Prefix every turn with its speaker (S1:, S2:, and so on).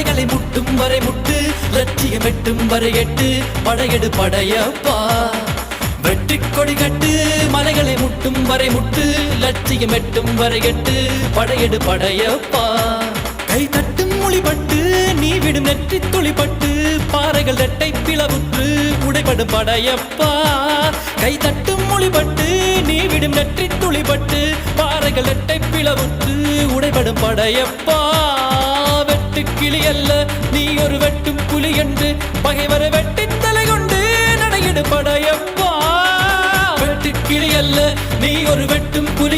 S1: மலைகளை முட்டும் வரை முட்டு, லட்சியம் எட்டும் வரை எட்டு, படையெடு படையப்பா. வெற்றிக் கொடி கட்டு, மலைகளை முட்டும் வரை முட்டு, லட்சியம் எட்டும் வரை எட்டு, படையெடு படையப்பா. கை தட்டும் மொழிபட்டு நீ விடும் நெற்றி துளிப்பட்டு, பாறைகள் ரெட்டை பிளவுற்று உடைபடும் படையப்பா. கை தட்டும் மொழிபட்டு நீ விடும் நெற்றி துளிப்பட்டு, பாறைகள் ரெட்டை பிளவுற்று உடைபடும் படையப்பா. வெட்டு கிளி அல்ல நீ ஒரு வெட்டும் புலி என்று, பகைவரை வெட்டி தலை கொண்டு நடையிடு படையப்பா. வெட்டு கிளி அல்ல நீ ஒரு வெட்டும் புலி